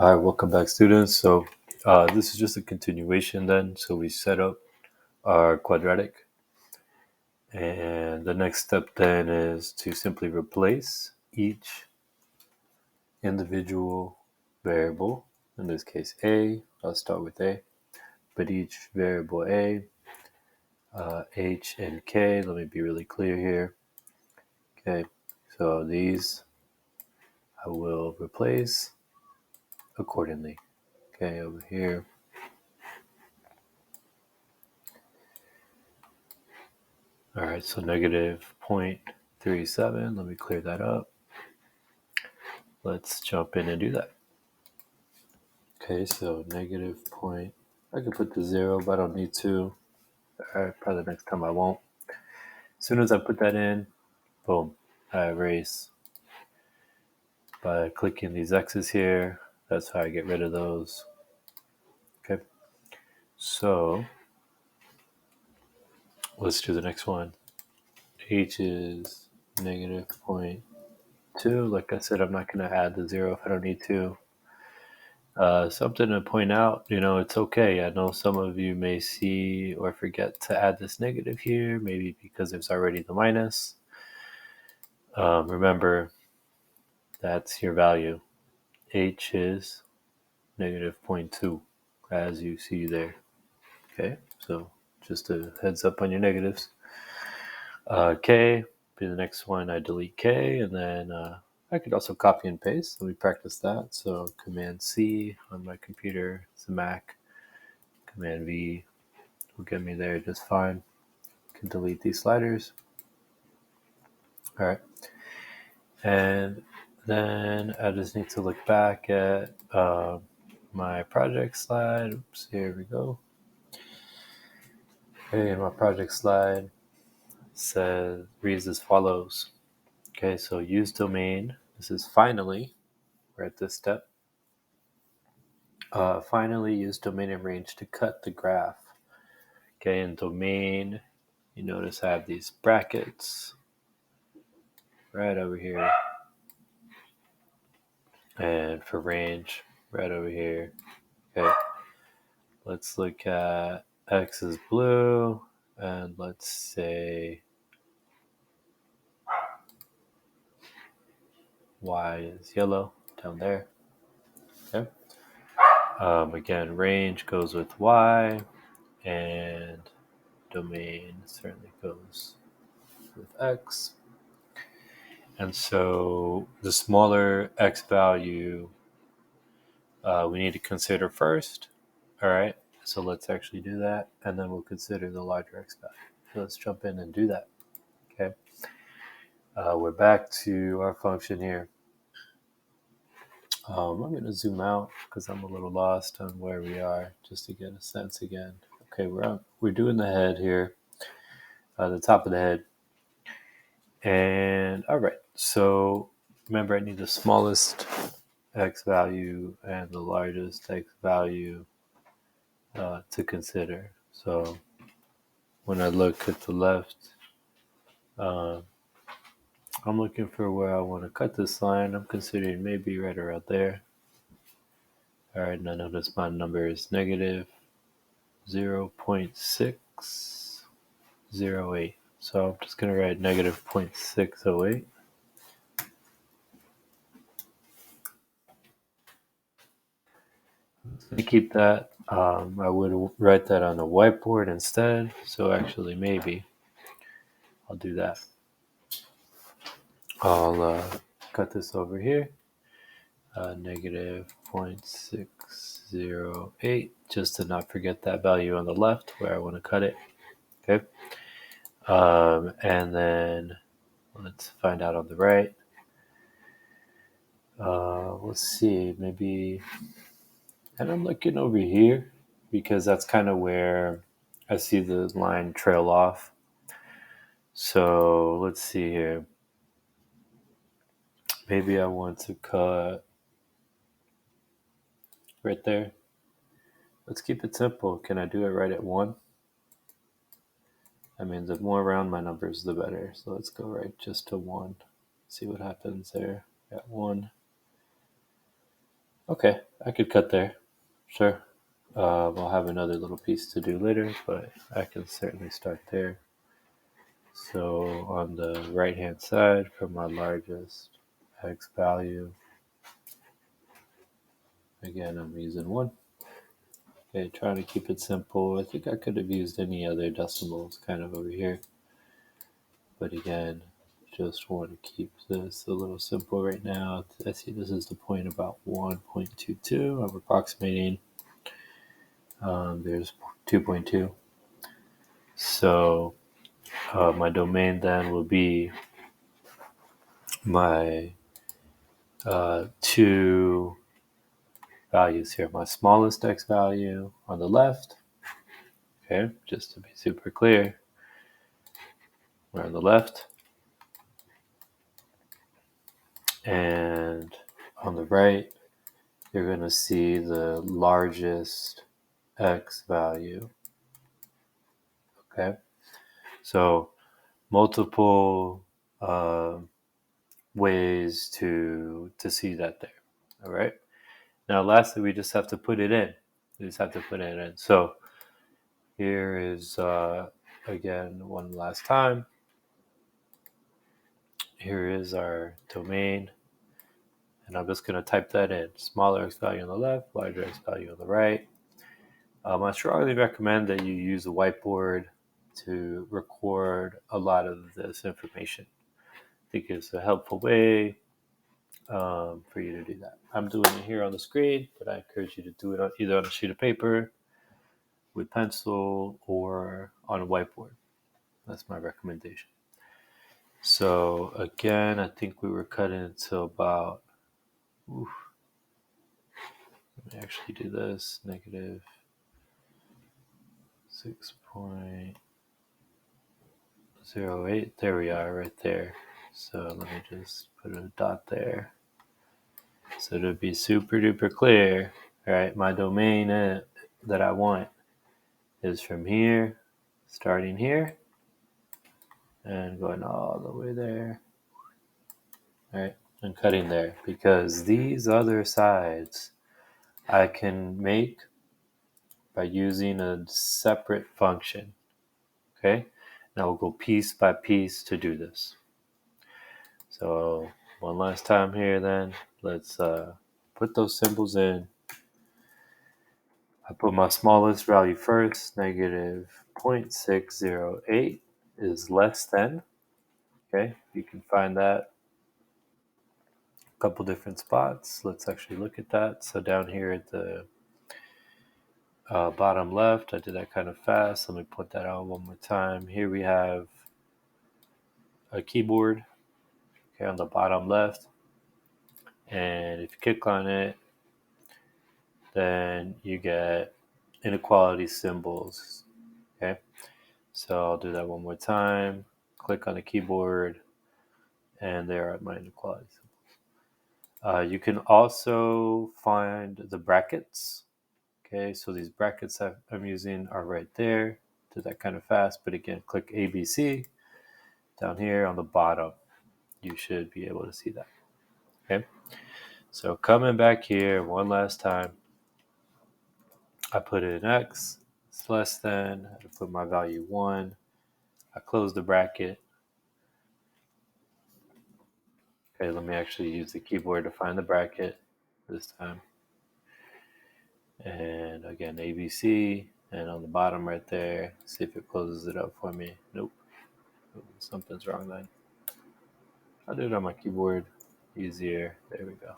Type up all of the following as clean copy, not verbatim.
All right, welcome back, students. So this is just a continuation then. So we set up our quadratic. And the next step then is to simply replace each individual variable. In this case, A. I'll start with A. But each variable A, H, and K, let me be really clear here. Okay, so these I will replace accordingly. Okay, over here. All right, so negative 0.37. Let me clear that up. Let's jump in and do that. Okay, so negative point. I could put the 0, but I don't need to. All right, probably next time I won't. As soon as I put that in, boom, I erase by clicking these X's here. That's how I get rid of those. Okay, so let's do the next one. H is negative 0.2. Like I said, I'm not going to add the 0 if I don't need to. Something to point out, it's okay. I know some of you may see or forget to add this negative here, maybe because there's already the minus. Remember, that's your value. H is negative 0.2, as you see there. Okay, so just a heads up on your negatives. K, be the next one. I delete K, and then I could also copy and paste. Let me practice that. So Command C on my computer, it's a Mac. Command V will get me there just fine. Can delete these sliders. All right. And then I just need to look back at my project slide. Oops, here we go. Okay, my project slide reads as follows. Okay, so use domain. This is finally, we're at this step. Finally use domain and range to cut the graph. Okay, in domain, you notice I have these brackets right over here. And for range, right over here. Okay, let's look at X is blue, and let's say Y is yellow down there. Okay. Again, range goes with Y, and domain certainly goes with X. And so the smaller X value we need to consider first. All right, so let's actually do that, and then we'll consider the larger X value. So let's jump in and do that. Okay, we're back to our function here. I'm going to zoom out because I'm a little lost on where we are, just to get a sense again. Okay, we're doing the head here, the top of the head. And all right, so remember I need the smallest X value and the largest X value to consider. So when I look at the left, I'm looking for where I want to cut this line. I'm considering maybe right around there. All right, and I notice my number is negative 0.608. So I'm just going to write negative 0.608. To keep that, I would write that on a whiteboard instead. So actually, maybe I'll do that. I'll cut this over here. Negative 0.608, just to not forget that value on the left where I want to cut it. Okay. And then let's find out on the right. Let's see, maybe, and I'm looking over here because that's kind of where I see the line trail off. So let's see here. Maybe I want to cut right there. Let's keep it simple. Can I do it right at 1? I mean, the more round my numbers, the better. So let's go right just to 1. See what happens there at 1. Okay, I could cut there. Sure. I'll have another little piece to do later, but I can certainly start there. So on the right hand side for my largest x value, again, I'm using 1. Okay, trying to keep it simple. I think I could have used any other decimals kind of over here. But again, just want to keep this a little simple right now. I see this is the point about 1.22. I'm approximating. There's 2.2. So my domain then will be my two values here. My smallest x value on the left. Okay, just to be super clear, we're on the left. And on the right, you're going to see the largest x value. Okay, so multiple ways to see that there. All right. Now, lastly, we just have to put it in. We just have to put it in. So here is again one last time. Here is our domain, and I'm just going to type that in. Smaller x value on the left, larger x value on the right. I strongly recommend that you use a whiteboard to record a lot of this information. I think it's a helpful way for you to do that. I'm doing it here on the screen, but I encourage you to do it either on a sheet of paper with pencil or on a whiteboard. That's my recommendation. So again, I think we were cutting to about, let me actually do this, negative 6.08. There we are right there. So let me just put a dot there. So to be super duper clear, all right, my domain that I want is from here, starting here, and going all the way there. All right, and cutting there, because these other sides I can make by using a separate function. Okay, now we'll go piece by piece to do this. So one last time here then, let's put those symbols in. I put my smallest value first, negative 0.608 is less than. Okay, you can find that a couple different spots. Let's actually look at that. So down here at the bottom left, I did that kind of fast. Let me put that out one more time. Here we have a keyboard, okay, on the bottom left. And if you click on it, then you get inequality symbols. Okay, so I'll do that one more time. Click on the keyboard, and there are my inequality symbols. You can also find the brackets. Okay, so these brackets that I'm using are right there. Did that kind of fast, but again, click ABC down here on the bottom. You should be able to see that. Okay, so coming back here one last time, I put in X, it's less than, I put my value 1, I close the bracket. Okay, let me actually use the keyboard to find the bracket this time. And again, ABC, and on the bottom right there, see if it closes it up for me. Nope, something's wrong then. I'll do it on my keyboard, easier. There we go.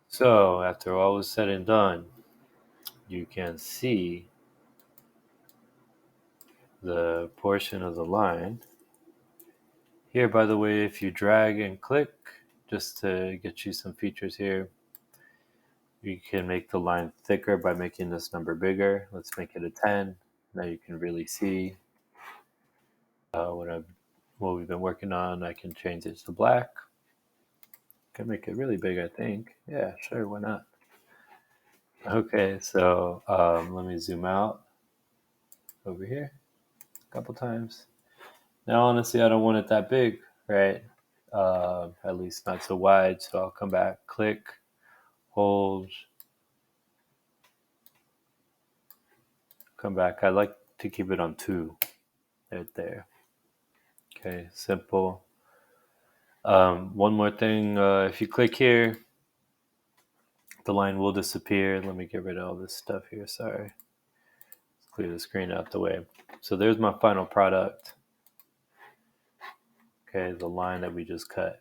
So after all was said and done, you can see the portion of the line. Here, by the way, if you drag and click, just to get you some features here, you can make the line thicker by making this number bigger. Let's make it a 10. Now you can really see what we've been working on. I can change it to black. Can make it really big, I think. Yeah, sure, why not? Okay, so let me zoom out over here a couple times. Now, honestly, I don't want it that big, right? At least not so wide. So I'll come back, click, hold, come back. I like to keep it on 2 right there. Okay, simple. One more thing, if you click here, the line will disappear. Let me get rid of all this stuff here, sorry. Let's clear the screen out the way. So there's my final product. Okay, the line that we just cut.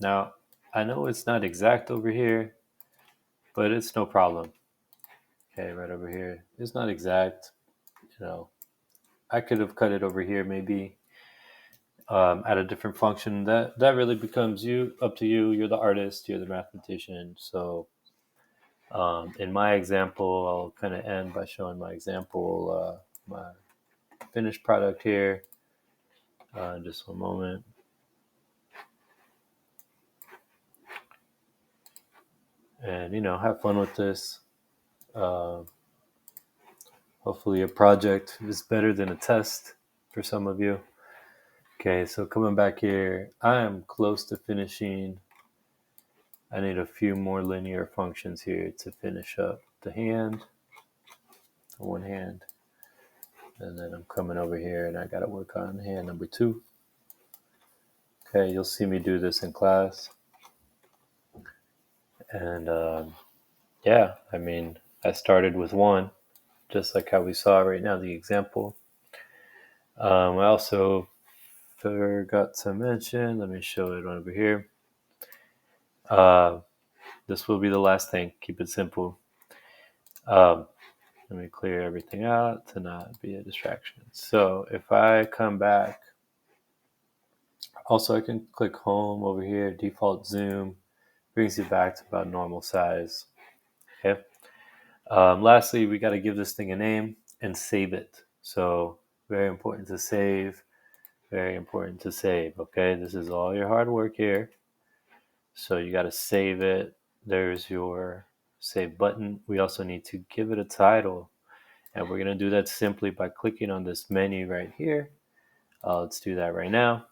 Now, I know it's not exact over here, but it's no problem. Okay, right over here. It's not exact. I could have cut it over here maybe at a different function. That really becomes up to you. You're the artist. You're the mathematician. So in my example, I'll kind of end by showing my example, my finished product here. Just one moment. And, have fun with this. Hopefully a project is better than a test for some of you. Okay, so coming back here, I am close to finishing. I need a few more linear functions here to finish up the one hand. And then I'm coming over here and I got to work on hand number 2. Okay, you'll see me do this in class. And I started with 1, just like how we saw right now, the example. I also forgot to mention, let me show it over here. This will be the last thing. Keep it simple. Let me clear everything out to not be a distraction. So if I come back, also I can click home over here, default zoom, brings you back to about normal size. Okay. Lastly, we got to give this thing a name and save it. So very important to save. Very important to save. Okay, this is all your hard work here. So you got to save it. There's your save button. We also need to give it a title. And we're going to do that simply by clicking on this menu right here. Let's do that right now.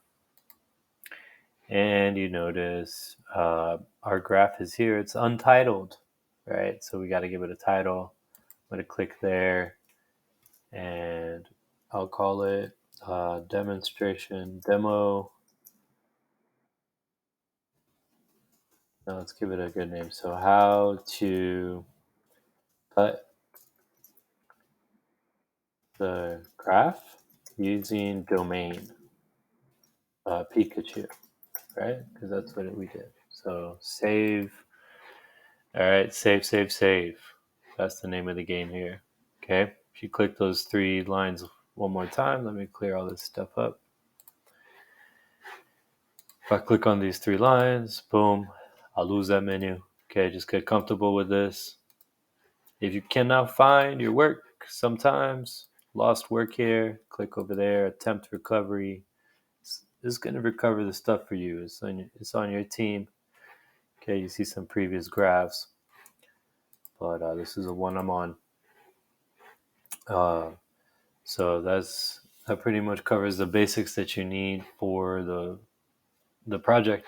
And you notice our graph is here. It's untitled, right? So we got to give it a title. I'm going to click there. And I'll call it demonstration demo. Now let's give it a good name. So how to cut the graph using domain Pikachu, right? Because that's what we did. So save. All right, save. That's the name of the game here. Okay, if you click those 3 lines one more time, let me clear all this stuff up. If I click on these 3 lines, boom, I'll lose that menu. Okay, just get comfortable with this. If you cannot find your work sometimes, lost work here, click over there, attempt recovery. It's going to recover the stuff for you. It's on your team. Okay, you see some previous graphs, but this is the one I'm on. So that pretty much covers the basics that you need for the project.